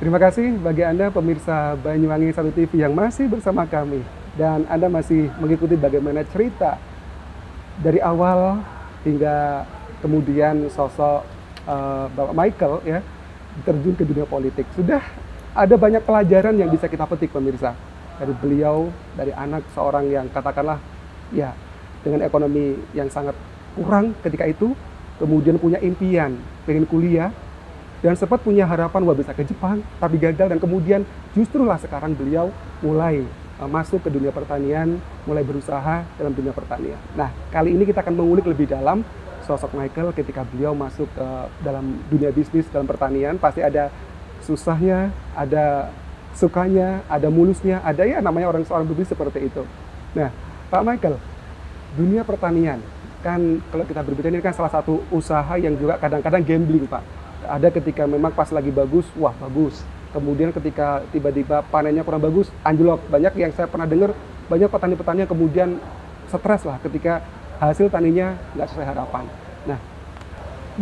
Terima kasih bagi Anda pemirsa Banyuwangi 1 TV yang masih bersama kami dan Anda masih mengikuti bagaimana cerita dari awal hingga kemudian sosok Bapak Michael ya terjun ke dunia politik. Sudah ada banyak pelajaran yang bisa kita petik pemirsa dari beliau, dari anak seorang yang katakanlah ya dengan ekonomi yang sangat kurang ketika itu, kemudian punya impian pengen kuliah dan sempat punya harapan wah bisa ke Jepang, tapi gagal dan kemudian justru lah sekarang beliau mulai masuk ke dunia pertanian, mulai berusaha dalam dunia pertanian. Nah, kali ini kita akan mengulik lebih dalam sosok Michael ketika beliau masuk ke dalam dunia bisnis dalam pertanian. Pasti ada susahnya, ada sukanya, ada mulusnya, ada ya namanya orang seorang bisnis seperti itu. Nah, Pak Michael, dunia pertanian kan kalau kita berbicara ini kan salah satu usaha yang juga kadang-kadang gambling, Pak. Ada ketika memang pas lagi bagus, wah bagus. Kemudian ketika tiba-tiba panennya kurang bagus, anjlok. Banyak yang saya pernah dengar, banyak petani-petani yang kemudian stres lah ketika hasil taninya nggak sesuai harapan. Nah,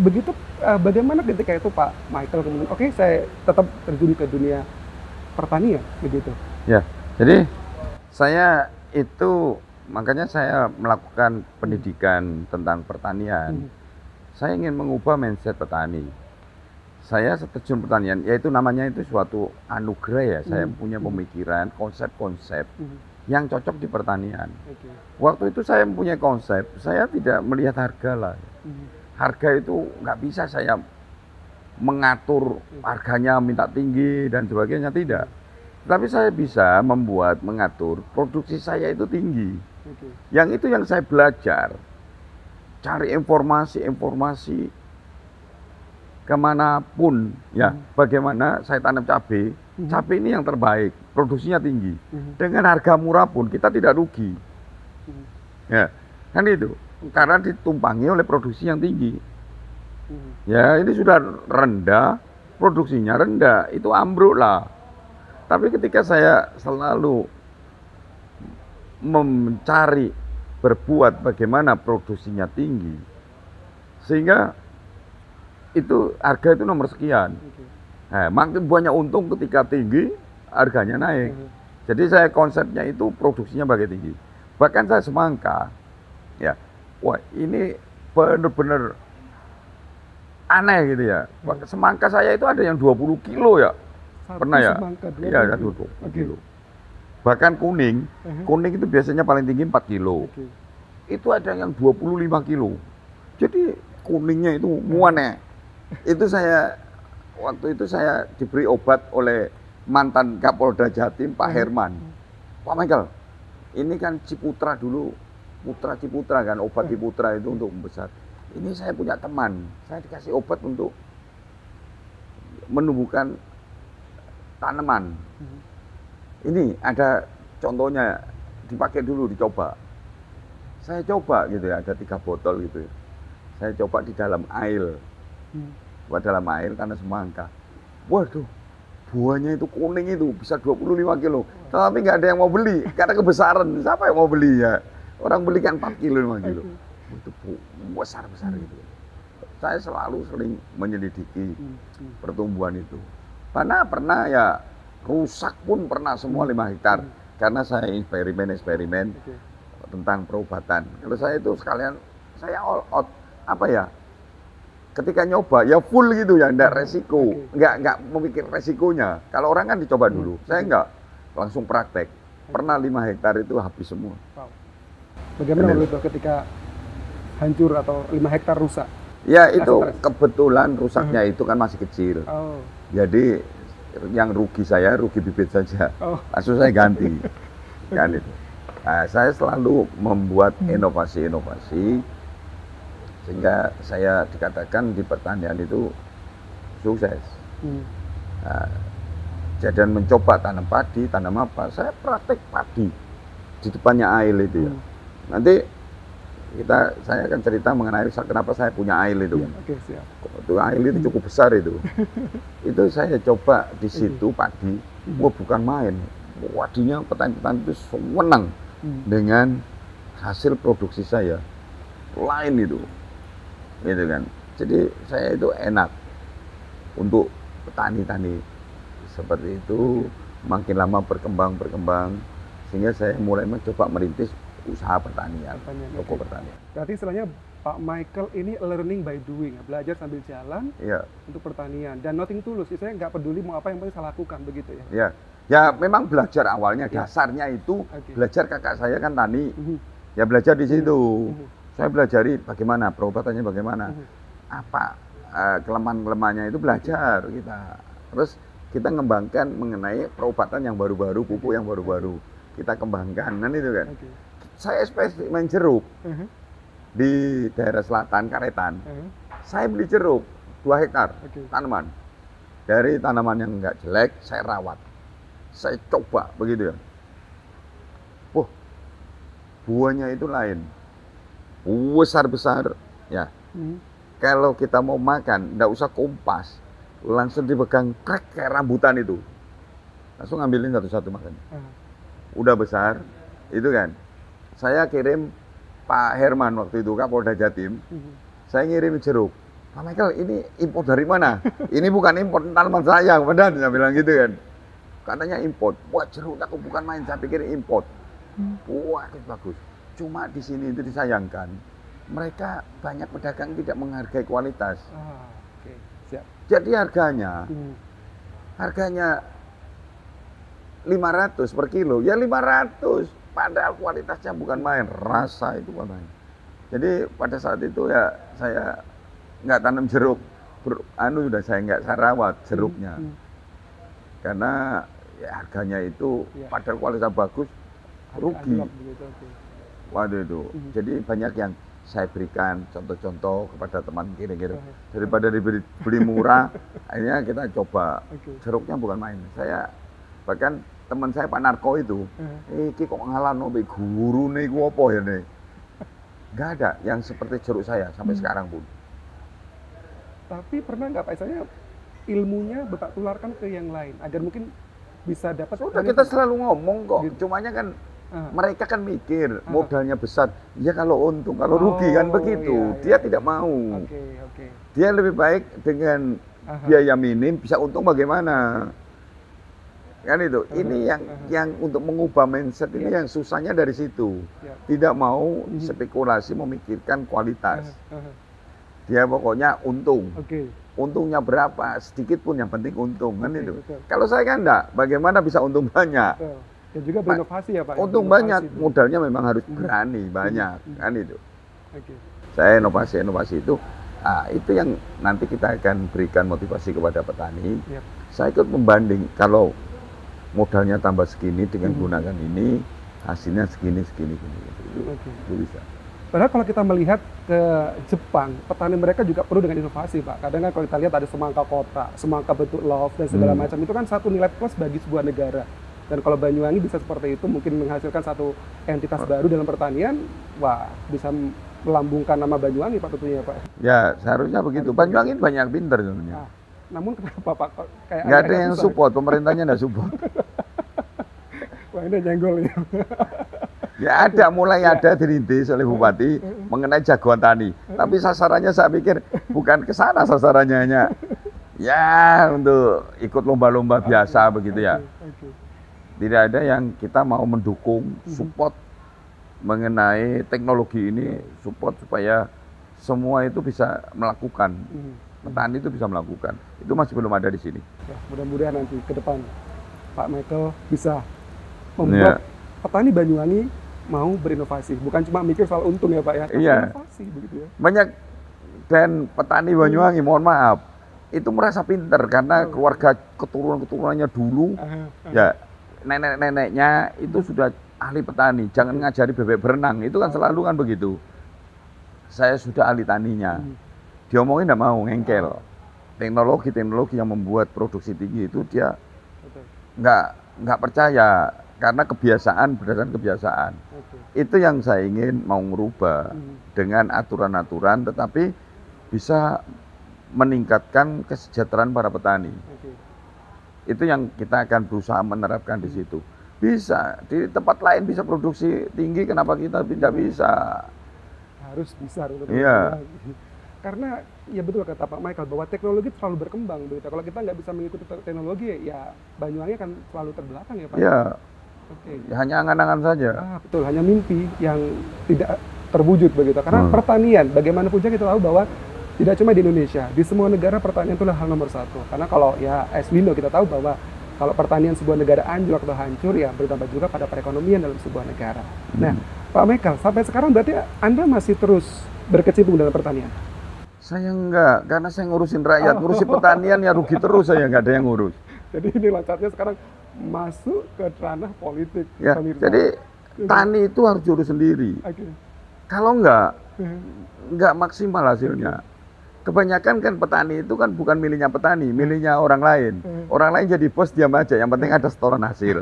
begitu bagaimana ketika itu Pak Michael kemudian, oke saya tetap terjun ke dunia pertanian, begitu. Ya, jadi saya itu makanya saya melakukan pendidikan tentang pertanian. Saya ingin mengubah mindset petani. Saya terjun pertanian, yaitu namanya itu suatu anugerah ya. Saya punya pemikiran, konsep-konsep yang cocok di pertanian. Waktu itu saya mempunyai konsep, saya tidak melihat harga lah. Harga itu nggak bisa saya mengatur harganya minta tinggi dan sebagainya, tidak. Tapi saya bisa mengatur produksi saya itu tinggi. Yang itu yang saya belajar, cari informasi kemanapun ya, bagaimana saya tanam cabai, cabai ini yang terbaik, produksinya tinggi, dengan harga murah pun kita tidak rugi, ya kan itu, karena ditumpangi oleh produksi yang tinggi. Ya ini sudah rendah, produksinya rendah, itu ambruk lah. Tapi ketika saya selalu mencari berbuat bagaimana produksinya tinggi, sehingga itu harga itu nomor sekian. Nah, makin banyak untung ketika tinggi, harganya naik. Jadi saya konsepnya itu produksinya bagai tinggi. Bahkan saya semangka, ya, wah ini benar-benar aneh gitu ya. Semangka saya itu ada yang 20 kilo ya. Pernah ya? Iya, 20 kilo. Bahkan kuning itu biasanya paling tinggi 4 kilo. Itu ada yang 25 kilo. Jadi kuningnya itu muaneh. Itu waktu itu saya diberi obat oleh mantan Kapolda Jatim, Pak Herman. Pak Michael, ini kan Ciputra dulu, Putra Ciputra kan, obat Ciputra itu untuk membesar. Ini saya punya teman, saya dikasih obat untuk menumbuhkan tanaman. Ini ada contohnya, dipakai dulu, dicoba. Saya coba gitu ya, ada 3 botol gitu. Saya coba di dalam air. Dalam air karena semangka. Waduh, buahnya itu kuning itu bisa 25 kilo. Tapi nggak ada yang mau beli karena kebesaran. Siapa yang mau beli ya? Orang beli kan 4 kilo, 5 kilo. Itu besar-besar itu. Saya selalu sering menyelidiki pertumbuhan itu. Karena pernah ya rusak pun pernah semua 5 hektar. Karena saya eksperimen tentang perobatan. Kalau saya itu sekalian saya all out apa ya? Ketika nyoba ya full gitu ya, enggak resiko, enggak memikir resikonya. Kalau orang kan dicoba dulu, saya enggak, langsung praktek. Pernah 5 hektar itu habis semua. Bagaimana waktu itu ketika hancur atau 5 hektar rusak? Ya itu kebetulan rusaknya itu kan masih kecil. Jadi yang rugi saya, rugi bibit saja. Langsung saya ganti. Kan itu. Nah, saya selalu membuat inovasi-inovasi sehingga saya dikatakan di pertanian itu sukses. Nah, jadian mencoba tanam padi, tanam apa, saya praktek padi di depannya air itu ya. Nanti saya akan cerita mengenai kenapa saya punya air itu. Siap. Itu air itu cukup besar itu. Itu saya coba di situ padi, wah bukan main. Wadinya petani-petani itu senang dengan hasil produksi saya. Lain itu. Gitu kan. Jadi saya itu enak untuk petani-petani seperti itu. Makin lama berkembang, sehingga saya mulai mencoba merintis usaha pertanian, toko pertanian. Berarti istilahnya Pak Michael ini learning by doing, belajar sambil jalan untuk pertanian dan nothing tulus. Saya nggak peduli mau apa, yang penting saya lakukan, begitu ya? Ya, ya memang belajar awalnya dasarnya itu belajar, kakak saya kan tani, ya belajar di situ. Saya belajari bagaimana perobatannya, bagaimana apa kelemahan-kelemahannya itu belajar kita. Terus kita ngembangkan mengenai perobatan yang baru-baru, pupuk yang baru-baru kita kembangkan, kan itu kan. Saya eksperimen jeruk di daerah selatan Karetan. Saya beli jeruk 2 hektar tanaman. Dari tanaman yang enggak jelek saya rawat, saya coba begitu ya. Wah, buahnya itu lain, besar-besar ya. Kalau kita mau makan enggak usah kompas, langsung dipegang krek kayak rambutan itu, langsung ngambilin satu-satu makan. Udah besar itu kan. Saya kirim Pak Herman waktu itu, Kapolda Jatim, saya ngirim jeruk. Pak Michael, ini import dari mana? Ini bukan import, tanaman saya, benar, saya bilang gitu kan. Katanya import. Wah, jeruk aku bukan main, saya pikir import. Wah, itu bagus. Cuma di sini itu disayangkan, mereka banyak pedagang tidak menghargai kualitas. Siap. Jadi harganya 500 per kilo, ya 500. Padahal kualitasnya bukan main, rasa itu bukan main. Jadi pada saat itu ya saya nggak tanam jeruk, sudah saya rawat jeruknya, karena ya harganya itu padahal kualitas bagus, rugi. Waduh itu, jadi banyak yang saya berikan contoh-contoh kepada teman kira-kira, daripada dibeli murah, akhirnya kita coba jeruknya bukan main. Saya bahkan teman saya Pak Narko itu, iki kok ngalahno mbek gurune iku apa ya nih? Enggak ada yang seperti jeruk saya sampai sekarang pun. Tapi pernah nggak Pak, saya ilmunya Bapak tularkan ke yang lain agar mungkin bisa dapat? Sudah kita selalu ngomong kok, cumanya kan mereka kan mikir modalnya besar, ya kalau untung, kalau rugi kan begitu. Dia tidak mau. Dia lebih baik dengan biaya minim bisa untung bagaimana? Kan itu, ini yang untuk mengubah mindset ini yang susahnya dari situ. Tidak mau spekulasi, memikirkan kualitas. Dia pokoknya untung. Untungnya berapa, sedikit pun yang penting untung, kan itu. Kalau saya kan enggak, bagaimana bisa untung banyak? Dan juga berinovasi ya Pak. Untung banyak, modalnya memang harus berani banyak, kan itu. Saya inovasi itu, itu yang nanti kita akan berikan motivasi kepada petani. Saya ikut membanding, kalau modalnya tambah segini dengan gunakan ini, hasilnya segini. Itu bisa. Padahal kalau kita melihat ke Jepang, petani mereka juga perlu dengan inovasi Pak. Kadang kan kalau kita lihat ada semangka kota, semangka bentuk love dan segala macam, itu kan satu nilai plus bagi sebuah negara. Dan kalau Banyuwangi bisa seperti itu, mungkin menghasilkan satu entitas baru dalam pertanian, wah bisa melambungkan nama Banyuwangi Pak tentunya Pak. Ya seharusnya begitu. Banyuwangi banyak pinter sebenarnya. Namun kenapa Pak kayak nggak ada yang support, pemerintahnya nggak support. Wah ini nyenggol ya. Ya ada, mulai ada dirintis oleh bupati mengenai jagoan tani. Tapi sasarannya saya pikir bukan ke sana sasarannya, hanya ya untuk ikut lomba-lomba biasa begitu ya. Tidak ada yang kita mau mendukung, support mengenai teknologi ini, support supaya semua itu bisa melakukan. Petani itu bisa melakukan, itu masih belum ada di sini. Ya, mudah-mudahan nanti ke depan Pak Michael bisa membuat petani Banyuwangi mau berinovasi, bukan cuma mikir soal untung ya Pak ya, inovasi begitu ya. Banyak dan petani Banyuwangi, mohon maaf, itu merasa pinter karena keluarga keturunan-keturunannya dulu, ya nenek-neneknya itu sudah ahli petani, jangan ngajari bebek berenang, itu kan selalu kan begitu. Saya sudah ahli taninya. Diomongin enggak mau, ngengkel. Teknologi yang membuat produksi tinggi itu dia nggak percaya karena kebiasaan, berdasarkan kebiasaan. Itu yang saya ingin mau merubah dengan aturan-aturan, tetapi bisa meningkatkan kesejahteraan para petani. Itu yang kita akan berusaha menerapkan di situ. Bisa di tempat lain bisa produksi tinggi, kenapa kita tidak bisa? Harus bisa. Iya. Karena ya betul kata Pak Michael bahwa teknologi selalu berkembang begitu. Kalau kita nggak bisa mengikuti teknologi ya Banyuwangi akan selalu terbelakang ya Pak. Ya, Oke. hanya angan-angan saja. Betul, hanya mimpi yang tidak terwujud begitu. Karena pertanian, bagaimanapun juga kita tahu bahwa tidak cuma di Indonesia, di semua negara pertanian itulah hal nomor satu. Karena kalau ya as we know, kita tahu bahwa kalau pertanian sebuah negara anjlok atau hancur ya berdampak juga pada perekonomian dalam sebuah negara. Nah, Pak Michael, sampai sekarang berarti Anda masih terus berkecimpung dalam pertanian? Saya enggak, karena saya ngurusin rakyat, ngurusin pertanian ya rugi terus saya, nggak ada yang ngurus. Jadi ini loncatnya sekarang masuk ke ranah politik. Ya, jadi tani itu harus diurus sendiri. Kalau enggak maksimal hasilnya. Kebanyakan kan petani itu kan bukan miliknya petani, miliknya orang lain. Orang lain jadi bos diam aja, yang penting ada setoran hasil.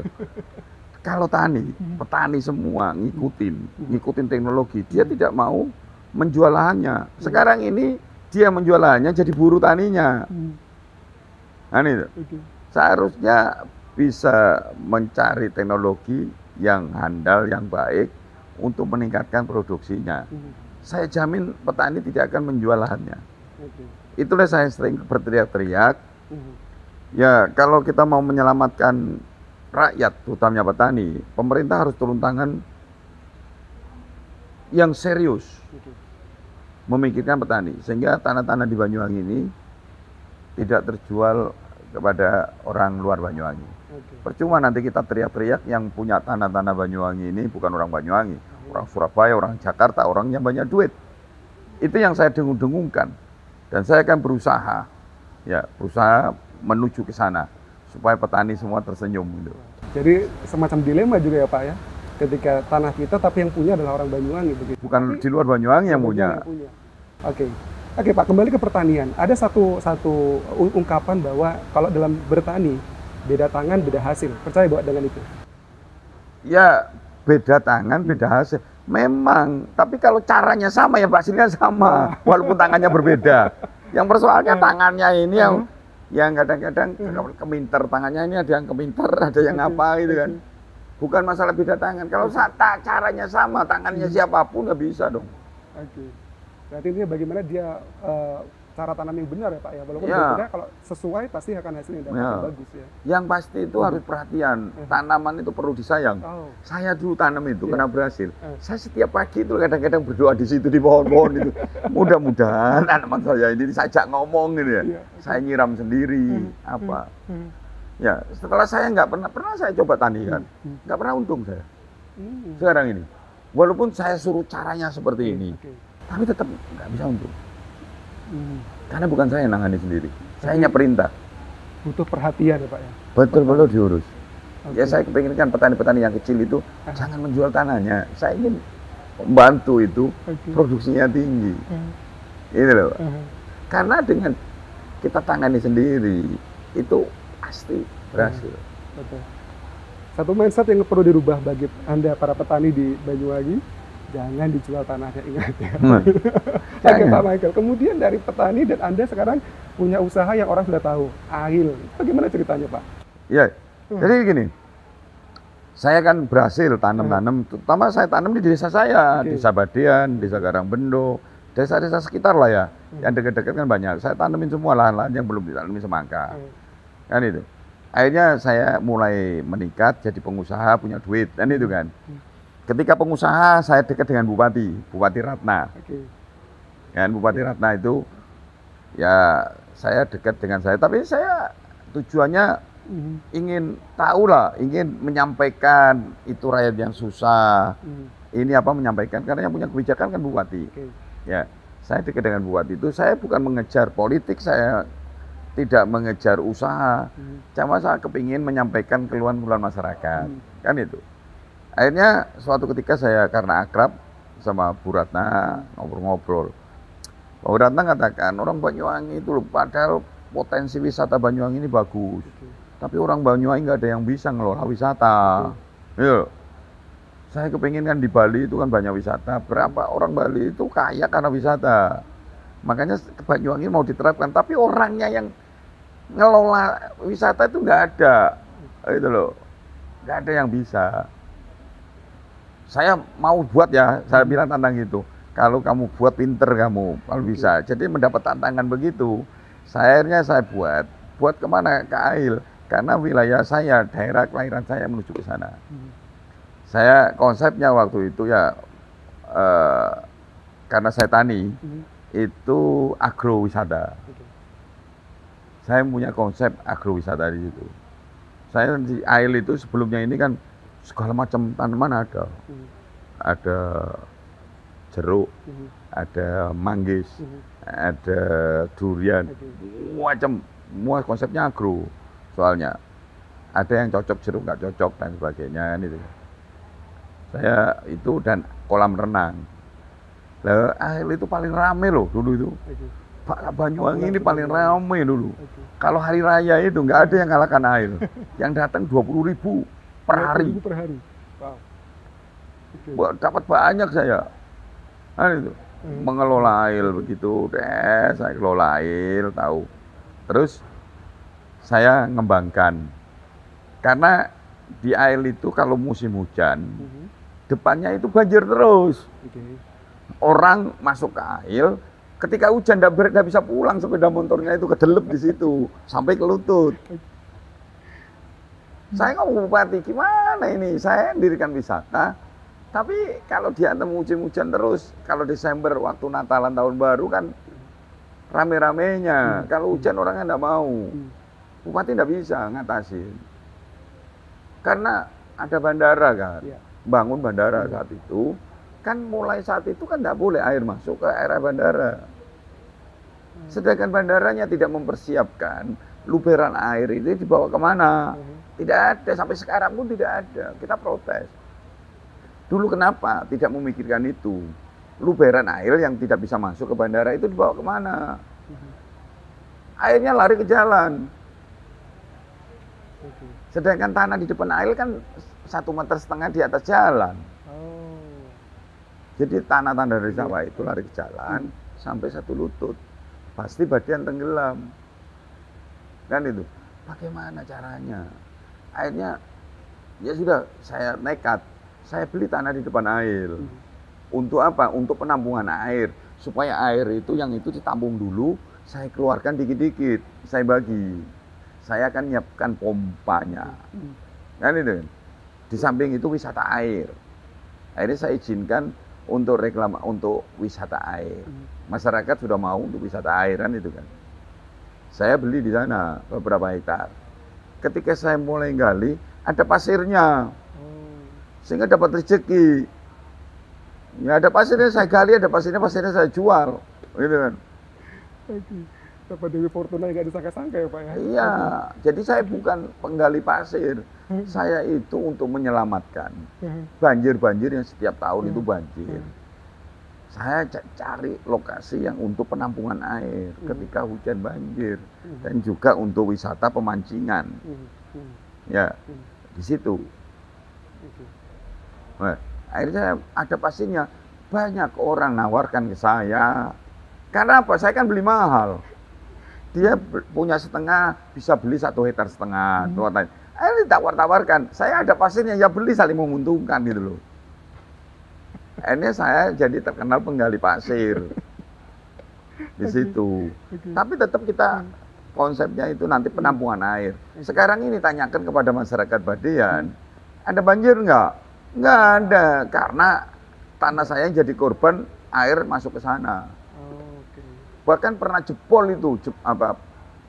Kalau petani semua ngikutin teknologi, dia tidak mau menjual lahannya. Sekarang ini dia menjual lahannya jadi buruh taninya. Nah, itu. Seharusnya bisa mencari teknologi yang handal, yang baik untuk meningkatkan produksinya. Saya jamin petani tidak akan menjual lahannya. Itulah saya sering berteriak-teriak. Ya, kalau kita mau menyelamatkan rakyat, terutamanya petani, pemerintah harus turun tangan yang serius memikirkan petani, sehingga tanah-tanah di Banyuwangi ini tidak terjual kepada orang luar Banyuwangi. Percuma nanti kita teriak-teriak yang punya tanah-tanah Banyuwangi ini bukan orang Banyuwangi, orang Surabaya, orang Jakarta, orangnya banyak duit. Itu yang saya dengung-dengungkan. Dan saya akan berusaha menuju ke sana supaya petani semua tersenyum gitu. Jadi semacam dilema juga ya Pak ya, ketika tanah kita tapi yang punya adalah orang Banyuwangi begitu. Bukan di luar Banyuwangi yang punya. Oke Pak, kembali ke pertanian. Ada satu ungkapan bahwa kalau dalam bertani beda tangan beda hasil. Percaya bahwa dengan itu? Ya, beda tangan beda hasil. Memang, tapi kalau caranya sama ya hasilnya sama, walaupun tangannya berbeda. Yang persoalnya tangannya ini yang kadang-kadang keminter, tangannya ini ada yang keminter, ada yang apa gitu kan. Bukan masalah beda tangan. Kalau caranya sama, tangannya siapapun nggak bisa dong. Berarti ini bagaimana dia cara tanam yang benar ya Pak ya, walaupun berbeda, kalau sesuai pasti akan hasilnya dapat bagus ya. Yang pasti itu harus perhatian, tanaman itu perlu disayang. Saya dulu tanam itu karena berhasil. Saya setiap pagi itu kadang-kadang berdoa di situ di pohon-pohon itu. Mudah-mudahan tanaman saya ini saya ajak ngomong gitu ya. Saya nyiram sendiri Ya, setelah saya nggak pernah saya coba tani kan, nggak pernah untung saya. Sekarang ini, walaupun saya suruh caranya seperti ini, tapi tetap nggak bisa untung. Karena bukan saya yang nangani sendiri, saya hanya perintah. Butuh perhatian ya Pak ya? Betul-betul diurus. Ya saya kepinginkan petani-petani yang kecil itu jangan menjual tanahnya. Saya ingin membantu itu produksinya tinggi. Ini loh. Karena dengan kita tangani sendiri, itu pasti berhasil. Betul. Satu mindset yang perlu dirubah bagi Anda para petani di Banyuwangi, jangan dijual tanahnya, ingat ya. Oke Pak Michael, kemudian dari petani dan Anda sekarang punya usaha yang orang sudah tahu, AHIL. Bagaimana ceritanya Pak? Ya, jadi gini, saya kan berhasil tanam-tanam, terutama saya tanam di desa saya, Desa Badian, Desa Karangbendo, desa-desa sekitar lah ya, yang dekat-dekat kan banyak. Saya tanemin semua lahan-lahan yang belum ditanami semangka, kan itu. Akhirnya saya mulai meningkat, jadi pengusaha, punya duit, kan itu kan. Ketika pengusaha, saya dekat dengan Bupati Ratna. Dan Bupati Ratna itu, ya saya dekat dengan saya. Tapi saya tujuannya ingin tahu lah, ingin menyampaikan itu rakyat yang susah. Ini apa menyampaikan, karena yang punya kebijakan kan Bupati. Ya, saya dekat dengan Bupati itu, saya bukan mengejar politik, saya tidak mengejar usaha. Cuma saya kepingin menyampaikan keluhan-keluhan masyarakat. Kan itu. Akhirnya suatu ketika saya karena akrab sama Bu Ratna ngobrol-ngobrol. Bu Ratna katakan orang Banyuwangi itu padahal potensi wisata Banyuwangi ini bagus. Tapi orang Banyuwangi nggak ada yang bisa ngelola wisata. Saya kepingin kan di Bali itu kan banyak wisata. Berapa orang Bali itu kaya karena wisata. Makanya Banyuwangi mau diterapkan. Tapi orangnya yang ngelola wisata itu nggak ada. Itu loh. Nggak ada yang bisa. Saya mau buat ya, saya bilang tentang itu. Kalau kamu buat pinter kamu, kalau bisa. Jadi mendapat tantangan begitu. Akhirnya saya buat kemana? Ke Ail. Karena wilayah saya, daerah kelahiran saya menuju ke sana. Saya konsepnya waktu itu ya, karena saya tani, itu agrowisata. Saya punya konsep agrowisata di situ. Saya di Ail itu sebelumnya ini kan segala macam tanaman ada. Ada jeruk, ada manggis, ada durian, macam semua konsepnya agro. Soalnya ada yang cocok jeruk, nggak cocok dan sebagainya kan itu. Saya itu dan kolam renang. Lah Ail itu paling rame loh dulu itu. Pak Banyuwangi ini paling rame dulu. Kalau hari raya itu nggak ada yang kalahkan Ail. Yang datang 20.000 per hari. Wow. Dapat banyak saya. Nah, itu mengelola Ail begitu deh, saya kelola Ail tahu. Terus saya ngembangkan karena di Ail itu kalau musim hujan depannya itu banjir terus. Orang masuk ke Ail ketika hujan tidak bisa pulang, sepeda motornya itu kedelep di situ sampai ke lutut. Saya ngomong bupati gimana ini, saya mendirikan wisata. Tapi kalau diantem musim hujan terus, kalau Desember waktu Natalan tahun baru kan rame-ramenya. Kalau hujan orangnya enggak mau. Bupati enggak bisa ngatasin. Karena ada bandara kan. Bangun bandara saat itu. Kan mulai saat itu kan enggak boleh air masuk ke area bandara. Sedangkan bandaranya tidak mempersiapkan luberan air itu dibawa kemana. Tidak ada, sampai sekarang pun tidak ada. Kita protes. Dulu kenapa tidak memikirkan itu? Luberan air yang tidak bisa masuk ke bandara itu dibawa kemana? Airnya lari ke jalan. Sedangkan tanah di depan air kan 1,5 meter di atas jalan. Jadi tanah-tanah dari sawah itu lari ke jalan sampai 1 lutut. Pasti bagian tenggelam. Kan itu. Bagaimana caranya? Akhirnya ya sudah saya nekat. Saya beli tanah di depan air. Untuk apa? Untuk penampungan air. Supaya air itu yang itu ditampung dulu, saya keluarkan dikit-dikit, saya bagi. Saya akan nyiapkan pompanya. Kan itu. Di samping itu wisata air. Akhirnya saya izinkan untuk untuk wisata air. Masyarakat sudah mau untuk wisata air kan itu kan. Saya beli di sana beberapa hektar. Ketika saya mulai gali, ada pasirnya. Sehingga dapat rezeki. Ya ada pasirnya saya gali, ada pasirnya saya jual. Gitu kan. Dapat Dewi Fortuna yang gak disangka-sangka ya Pak ya? Iya, jadi saya bukan penggali pasir. Saya itu untuk menyelamatkan banjir-banjir yang setiap tahun itu banjir. Saya cari lokasi yang untuk penampungan air ketika hujan banjir. Dan juga untuk wisata pemancingan. Ya, di situ. Nah, akhirnya ada pasirnya. Banyak orang nawarkan ke saya. Karena apa? Saya kan beli mahal. Dia punya setengah, bisa beli 1,5 hektar. Akhirnya ditawar-tawarkan. Saya ada pasirnya, ya beli, saling menguntungkan gitu loh. Akhirnya saya jadi terkenal penggali pasir. Di situ. Tapi tetap kita konsepnya itu nanti penampungan air. Sekarang ini tanyakan kepada masyarakat Badian. Ada banjir enggak? Enggak ada, karena tanah saya jadi korban air masuk ke sana. Bahkan pernah jebol itu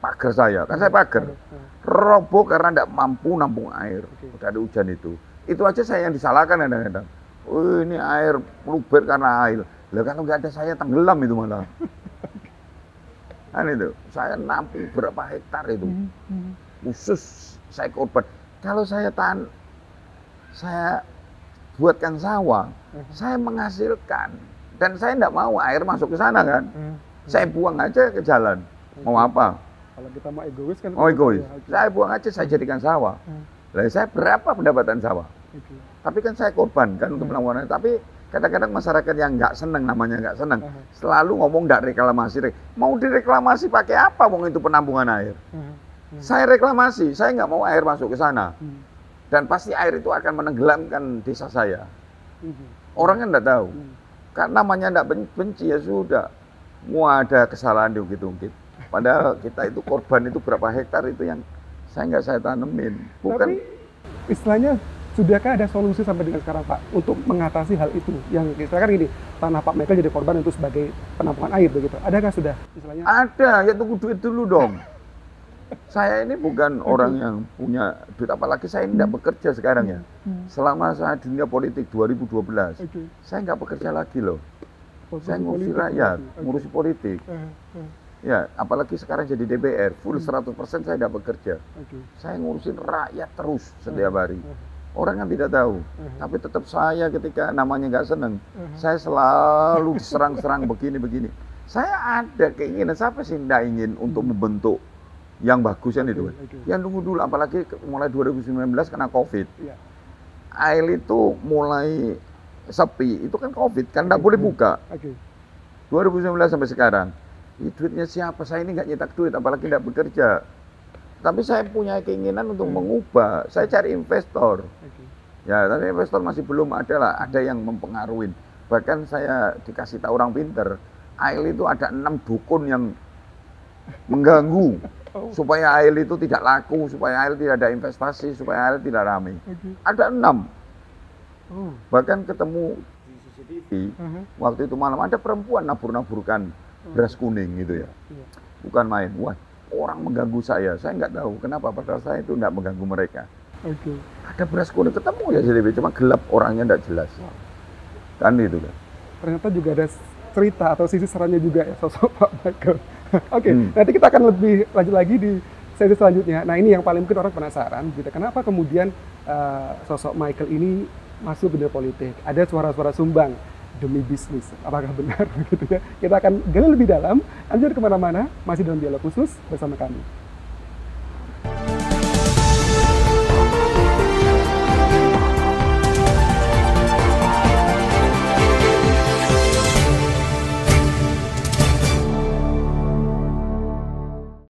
pagar saya, kan saya pagar. Roboh karena enggak mampu nampung air. Udah ada hujan itu. Itu aja saya yang disalahkan kadang-kadang. Oh ini air meluber karena air. Lah kalau enggak ada saya tenggelam itu malah. Kan itu, saya nampung berapa hektar itu. Khusus saya korban. Kalau saya buatkan sawah, saya menghasilkan. Dan saya enggak mau air masuk ke sana kan. Saya buang aja ke jalan. Mau apa? Kalau kita mau egois kan. Oh egois. Saya buang aja, saya jadikan sawah. Lah saya berapa pendapatan sawah? Tapi kan saya korban kan untuk melakukan. Tapi kadang-kadang masyarakat yang nggak seneng, namanya nggak seneng, selalu ngomong nggak reklamasi. Mau direklamasi pakai apa? Wong itu penampungan air. Saya reklamasi, saya nggak mau air masuk ke sana. Dan pasti air itu akan menenggelamkan desa saya. Orangnya nggak tahu. Karena namanya enggak benci ya sudah. Mau ada kesalahan diungkit-ungkit. Padahal kita itu korban itu berapa hektar itu yang saya tanemin. Bukan. Tapi istilahnya sudahkah ada solusi sampai dengan sekarang Pak untuk mengatasi hal itu? Yang kita kan gini, tanah Pak Michael jadi korban itu sebagai penampungan air begitu. Adakah sudah istilahnya? Ada, ya tunggu duit dulu dong. Saya ini bukan orang yang punya duit, apalagi saya tidak bekerja sekarang ya. Selama saya dunia politik 2012, saya nggak bekerja lagi loh. Saya ngurusi rakyat, ngurusi politik. Ya, apalagi sekarang jadi DPR, full 100% saya tidak bekerja. Saya ngurusin rakyat terus setiap hari. Orang yang tidak tahu, tapi tetap saya ketika namanya nggak seneng, saya selalu diserang-serang begini-begini. Saya ada keinginan, siapa sih tidak ingin untuk membentuk yang bagus kan itu. Yang tunggu dulu, apalagi mulai 2019 kena COVID. Air itu mulai sepi, itu kan COVID, kan nggak boleh buka. 2019 sampai sekarang, duitnya siapa? Saya ini nggak nyetak duit, apalagi nggak bekerja. Tapi saya punya keinginan untuk mengubah, saya cari investor. Ya, tapi investor masih belum ada lah, ada yang mempengaruhi. Bahkan saya dikasih tahu orang pinter, air itu ada 6 dukun yang mengganggu. Supaya air itu tidak laku, supaya air tidak ada investasi, supaya air tidak ramai. Ada 6. Bahkan ketemu di CCTV, waktu itu malam ada perempuan nabur-naburkan beras kuning gitu ya. Bukan main, wah orang mengganggu saya nggak tahu kenapa, padahal saya itu nggak mengganggu mereka. Ada beras kuning ketemu ya CCTV, cuma gelap, orangnya nggak jelas. Kan itu kan. Ternyata juga ada cerita atau sisi serannya juga ya sosok Pak Michael. Nanti kita akan lebih lanjut lagi di sesi selanjutnya. Nah ini yang paling mungkin orang penasaran, gitu. Kenapa kemudian sosok Michael ini masuk dunia politik? Ada suara-suara sumbang demi bisnis. Apakah benar? Gitu ya? Kita akan gali lebih dalam. Lanjut kemana-mana, masih dalam dialog khusus bersama kami.